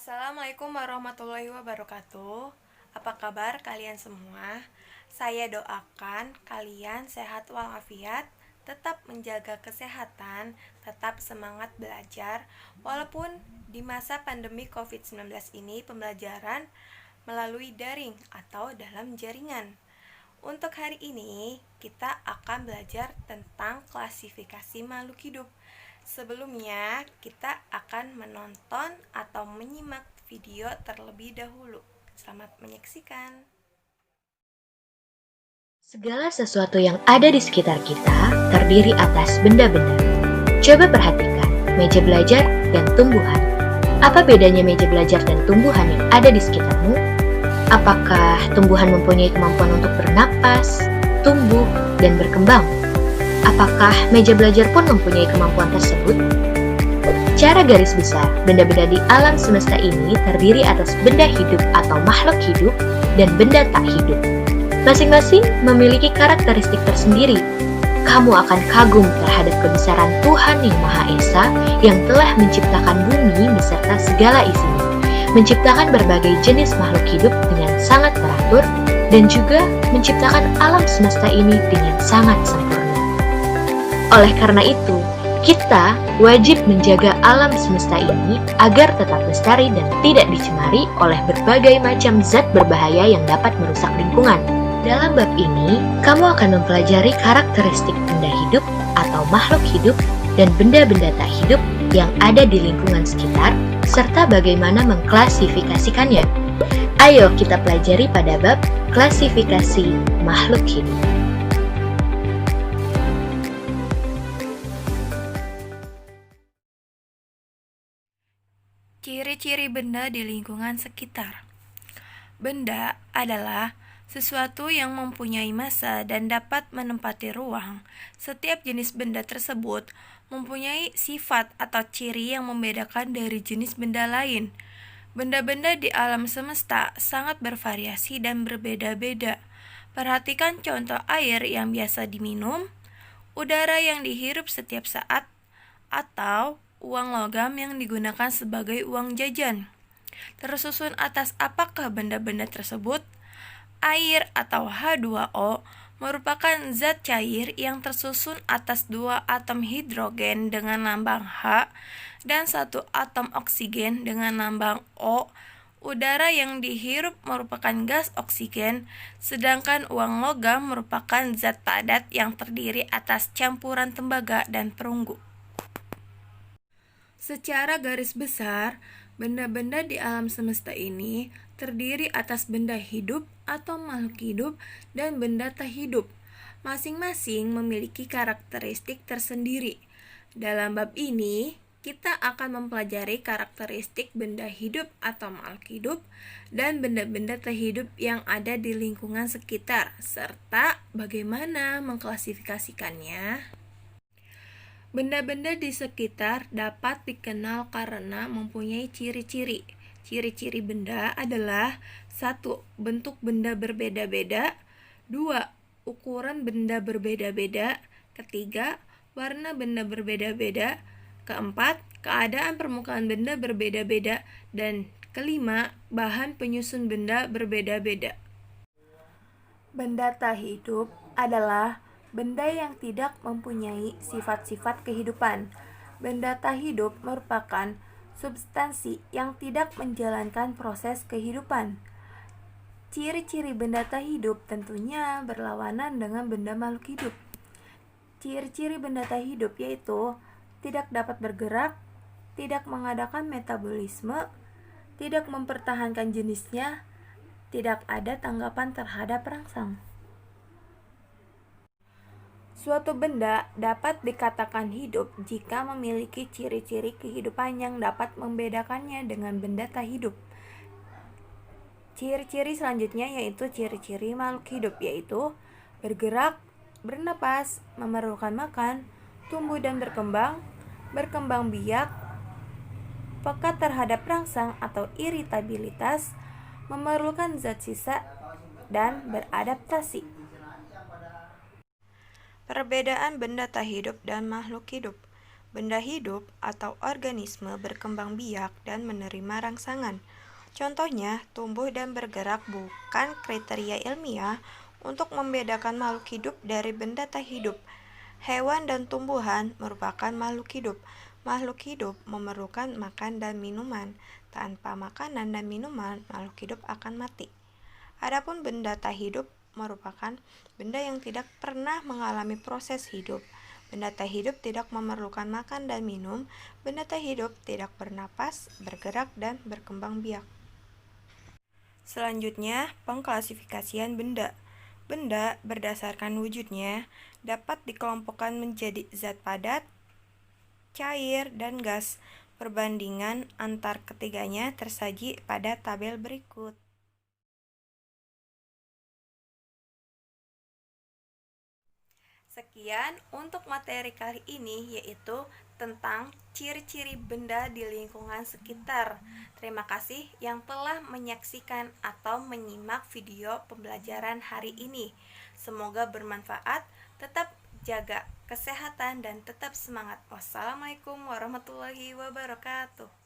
Assalamualaikum warahmatullahi wabarakatuh. Apa kabar kalian semua? Saya doakan kalian sehat walafiat, tetap menjaga kesehatan, tetap semangat belajar. Walaupun di masa pandemi COVID-19 ini pembelajaran melalui daring atau dalam jaringan. Untuk hari ini, kita akan belajar tentang klasifikasi makhluk hidup. Sebelumnya, kita akan menonton atau menyimak video terlebih dahulu. Selamat menyaksikan. Segala sesuatu yang ada di sekitar kita terdiri atas benda-benda. Coba perhatikan meja belajar dan tumbuhan. Apa bedanya meja belajar dan tumbuhan yang ada di sekitarmu? Apakah tumbuhan mempunyai kemampuan untuk bernapas, tumbuh, dan berkembang? Apakah meja belajar pun mempunyai kemampuan tersebut? Secara garis besar, benda-benda di alam semesta ini terdiri atas benda hidup atau makhluk hidup dan benda tak hidup. Masing-masing memiliki karakteristik tersendiri. Kamu akan kagum terhadap kebesaran Tuhan Yang Maha Esa yang telah menciptakan bumi beserta segala isinya, menciptakan berbagai jenis makhluk hidup dengan sangat teratur, dan juga menciptakan alam semesta ini dengan sangat sempurna. Oleh karena itu, kita wajib menjaga alam semesta ini agar tetap lestari dan tidak dicemari oleh berbagai macam zat berbahaya yang dapat merusak lingkungan. Dalam bab ini, kamu akan mempelajari karakteristik benda hidup atau makhluk hidup dan benda-benda tak hidup yang ada di lingkungan sekitar, serta bagaimana mengklasifikasikannya. Ayo kita pelajari pada bab klasifikasi makhluk hidup. Ciri-ciri benda di lingkungan sekitar. Benda adalah sesuatu yang mempunyai massa dan dapat menempati ruang. Setiap jenis benda tersebut mempunyai sifat atau ciri yang membedakan dari jenis benda lain. Benda-benda di alam semesta sangat bervariasi dan berbeda-beda. Perhatikan contoh air yang biasa diminum, udara yang dihirup setiap saat, atau uang logam yang digunakan sebagai uang jajan. Tersusun atas apakah benda-benda tersebut? Air atau H2O merupakan zat cair yang tersusun atas dua atom hidrogen dengan lambang H dan satu atom oksigen dengan lambang O. Udara yang dihirup merupakan gas oksigen, sedangkan uang logam merupakan zat padat yang terdiri atas campuran tembaga dan perunggu. Secara garis besar, benda-benda di alam semesta ini terdiri atas benda hidup atau makhluk hidup dan benda tak hidup. Masing-masing memiliki karakteristik tersendiri. Dalam bab ini, kita akan mempelajari karakteristik benda hidup atau makhluk hidup dan benda-benda tak hidup yang ada di lingkungan sekitar, serta bagaimana mengklasifikasikannya. Benda-benda di sekitar dapat dikenal karena mempunyai ciri-ciri. Ciri-ciri benda adalah 1. Bentuk benda berbeda-beda. 2. Ukuran benda berbeda-beda. 3. Warna benda berbeda-beda. 4. Keadaan permukaan benda berbeda-beda. Dan 5. Bahan penyusun benda berbeda-beda. Benda tak hidup adalah benda yang tidak mempunyai sifat-sifat kehidupan. Benda tak hidup merupakan substansi yang tidak menjalankan proses kehidupan. Ciri-ciri benda tak hidup tentunya berlawanan dengan benda makhluk hidup. Ciri-ciri benda tak hidup yaitu tidak dapat bergerak, tidak mengadakan metabolisme, tidak mempertahankan jenisnya, tidak ada tanggapan terhadap rangsang. Suatu benda dapat dikatakan hidup jika memiliki ciri-ciri kehidupan yang dapat membedakannya dengan benda tak hidup. Ciri-ciri selanjutnya yaitu ciri-ciri makhluk hidup, yaitu bergerak, bernapas, memerlukan makan, tumbuh dan berkembang biak, peka terhadap rangsang atau iritabilitas, memerlukan zat sisa, dan beradaptasi. Perbedaan benda tak hidup dan makhluk hidup. Benda hidup atau organisme berkembang biak dan menerima rangsangan. Contohnya, tumbuh dan bergerak bukan kriteria ilmiah untuk membedakan makhluk hidup dari benda tak hidup. Hewan dan tumbuhan merupakan makhluk hidup. Makhluk hidup memerlukan makan dan minuman. Tanpa makanan dan minuman, makhluk hidup akan mati. Adapun benda tak hidup merupakan benda yang tidak pernah mengalami proses hidup. Benda tak hidup tidak memerlukan makan dan minum. Benda tak hidup tidak bernapas, bergerak, dan berkembang biak. Selanjutnya, pengklasifikasian benda. Benda berdasarkan wujudnya dapat dikelompokkan menjadi zat padat, cair, dan gas. Perbandingan antar ketiganya tersaji pada tabel berikut. Sekian untuk materi kali ini, yaitu tentang ciri-ciri benda di lingkungan sekitar. Terima kasih yang telah menyaksikan atau menyimak video pembelajaran hari ini. Semoga bermanfaat. Tetap jaga kesehatan dan tetap semangat. Wassalamualaikum warahmatullahi wabarakatuh.